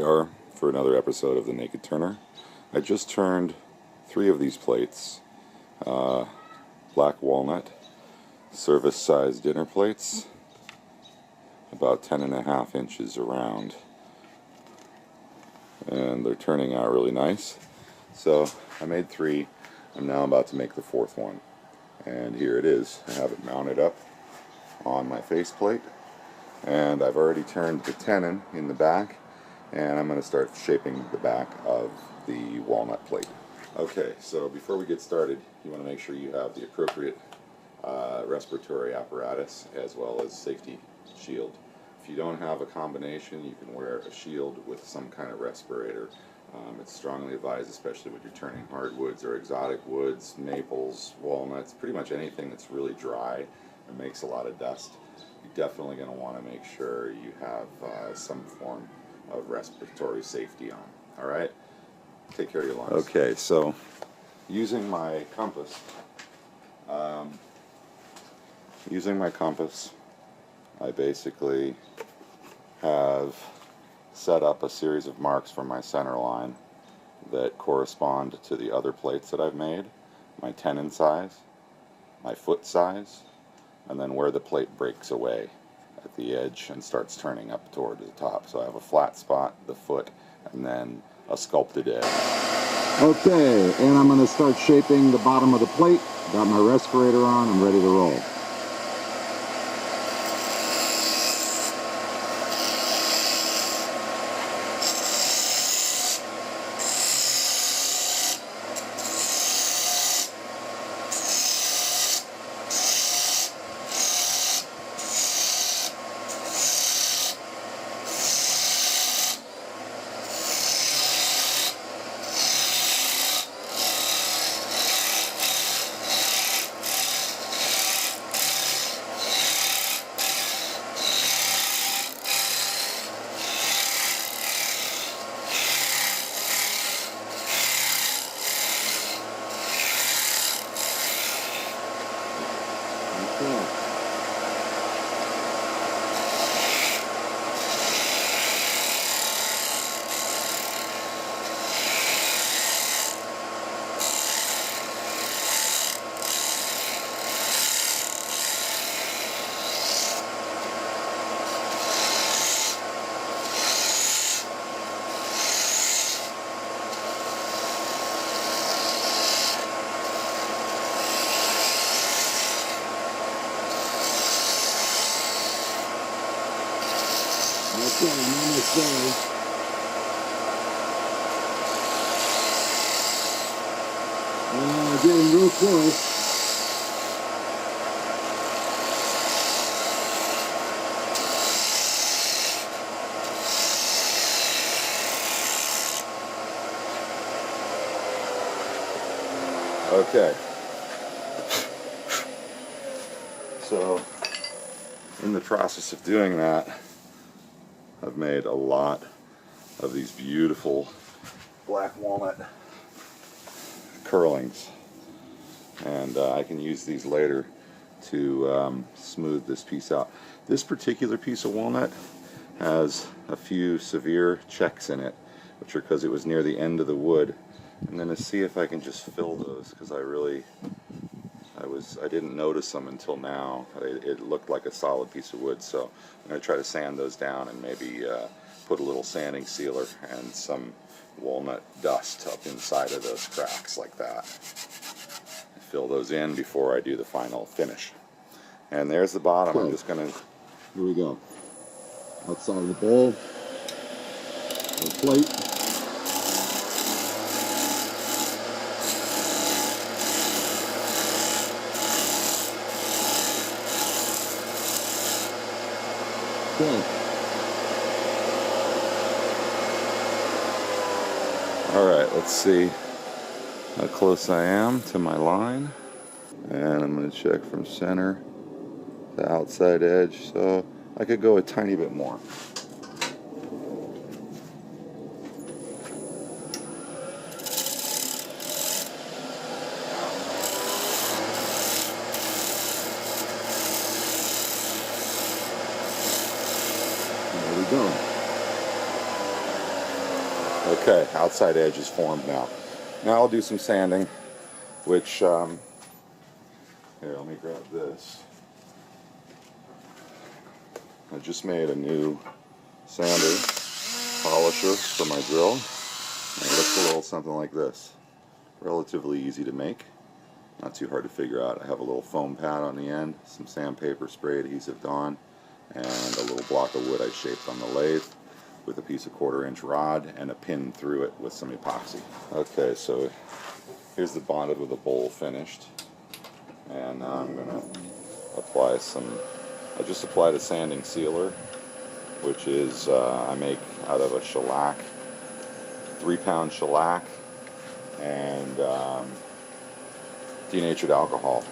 are for another episode of The Naked Turner. I just turned 3 of these plates, black walnut, service-sized dinner plates, about 10.5 inches around, and they're turning out really nice. So I made 3. I'm now about to make the 4th one, and here it is. I have it mounted up on my faceplate, and I've already turned the tenon in the back, and I'm going to start shaping the back of the walnut plate. Okay, so before we get started, you want to make sure you have the appropriate respiratory apparatus as well as safety shield. If you don't have a combination, you can wear a shield with some kind of respirator. It's strongly advised, especially when you're turning hardwoods or exotic woods, maples, walnuts, pretty much anything that's really dry and makes a lot of dust. You're definitely going to want to make sure you have some form of respiratory safety on. All right? Take care of your lungs. Okay, so using my compass, I basically have set up a series of marks for my center line that correspond to the other plates that I've made, my tenon size, my foot size, and then where the plate breaks away at the edge and starts turning up toward the top. So I have a flat spot, the foot, and then a sculpted edge. Okay, and I'm going to start shaping the bottom of the plate. Got my respirator on, I'm ready to roll. Okay, I'm almost there. Getting real close. Okay. So, in the process of doing that, I've made a lot of these beautiful black walnut curlings, and I can use these later to smooth this piece out. This particular piece of walnut has a few severe checks in it, which are because it was near the end of the wood. I'm going to see if I can just fill those, because I didn't notice them until now. It looked like a solid piece of wood, so I'm going to try to sand those down and maybe put a little sanding sealer and some walnut dust up inside of those cracks like that. Fill those in before I do the final finish. And there's the bottom. I'm just going to... Here we go. Outside of the bowl, the plate. Alright, let's see how close I am to my line. And I'm going to check from center to outside edge, so I could go a tiny bit more. There we go. Okay, outside edge is formed now. Now I'll do some sanding, which, here, let me grab this. I just made a new sander polisher for my drill. And it looks a little something like this. Relatively easy to make. Not too hard to figure out. I have a little foam pad on the end, some sandpaper spray adhesive on, and a little block of wood I shaped on the lathe with a piece of 1/4-inch rod and a pin through it with some epoxy. Okay, so here's the bottom of the bowl finished. And now I'm going to apply some, I just applied a sanding sealer, which is, I make out of a shellac, 3-pound shellac, and denatured alcohol,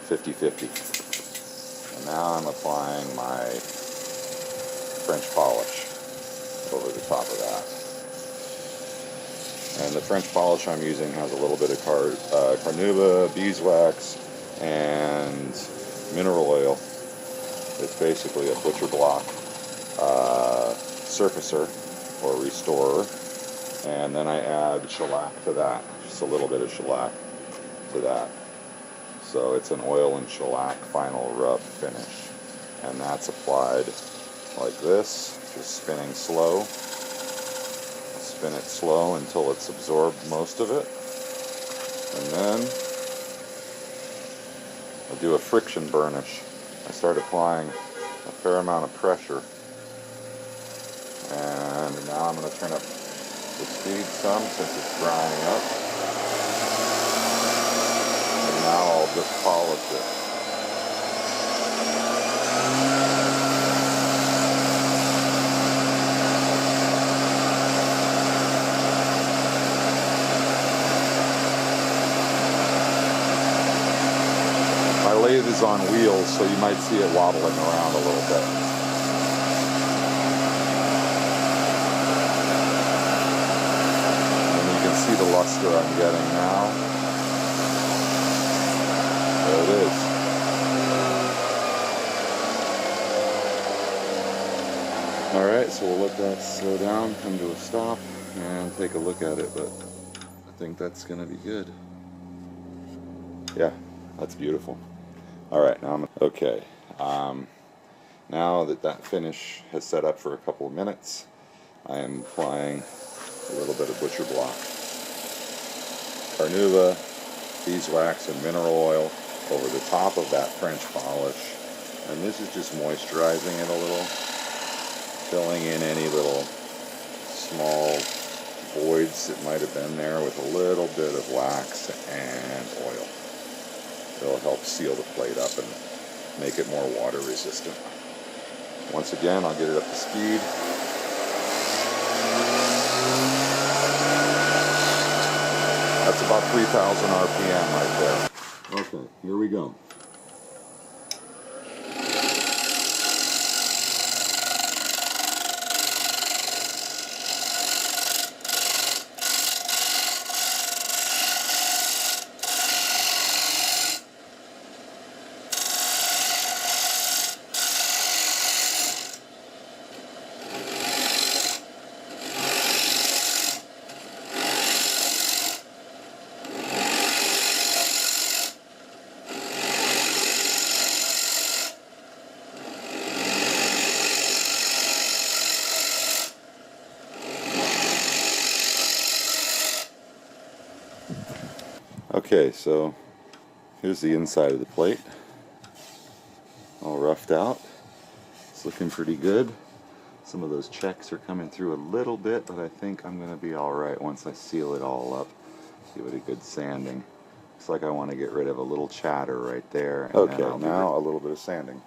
50-50. And now I'm applying my French polish over the top of that. And the French polish I'm using has a little bit of carnauba, beeswax, and mineral oil. It's basically a butcher block surfacer or restorer. And then I add shellac to that, just a little bit of shellac to that. So it's an oil and shellac final rub finish. And that's applied like this, just spinning slow. Spin it slow until it's absorbed most of it. And then I'll do a friction burnish. I start applying a fair amount of pressure. And now I'm going to turn up the speed some since it's drying up. And now I'll just polish it. My lathe is on wheels, so you might see it wobbling around a little bit. And you can see the luster I'm getting now. There it is. Alright, so we'll let that slow down, come to a stop, and take a look at it, but I think that's going to be good. Yeah, that's beautiful. Alright, now okay. Now that that finish has set up for a couple of minutes, I am applying a little bit of butcher block, carnauba, beeswax, and mineral oil over the top of that French polish. And this is just moisturizing it a little, filling in any little small voids that might have been there with a little bit of wax and oil. It'll help seal the plate up and make it more water resistant. Once again, I'll get it up to speed. That's about 3,000 RPM right there. Okay, here we go. Okay, so here's the inside of the plate, all roughed out. It's looking pretty good. Some of those checks are coming through a little bit, but I think I'm going to be all right once I seal it all up. Give it a good sanding. Looks like I want to get rid of a little chatter right there. And okay, now a little bit of sanding.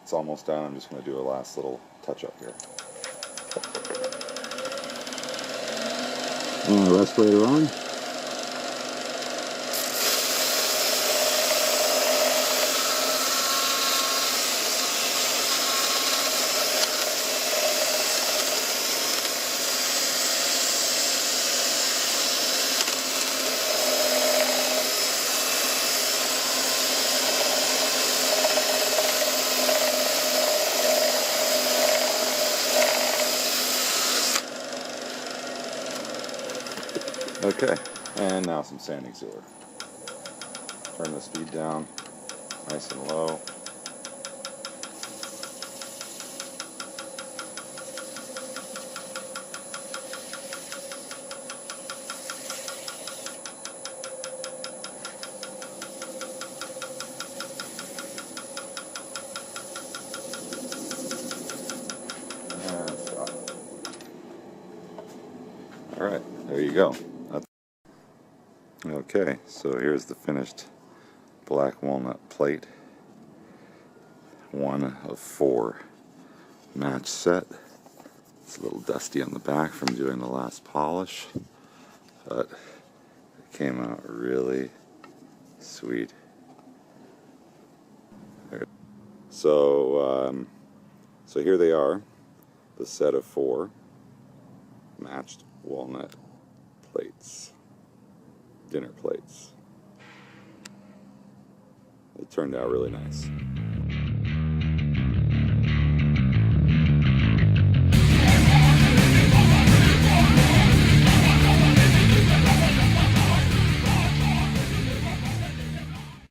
It's almost done. I'm just going to do a last little touch up here. And the respirator on. Okay, and now some sanding sealer. Turn the speed down, nice and low. And stop. All right, there you go. Okay, so here's the finished black walnut plate. 1 of 4 match set. It's a little dusty on the back from doing the last polish, but it came out really sweet. So, so here they are, the set of 4 matched walnut plates, dinner plates. It turned out really nice.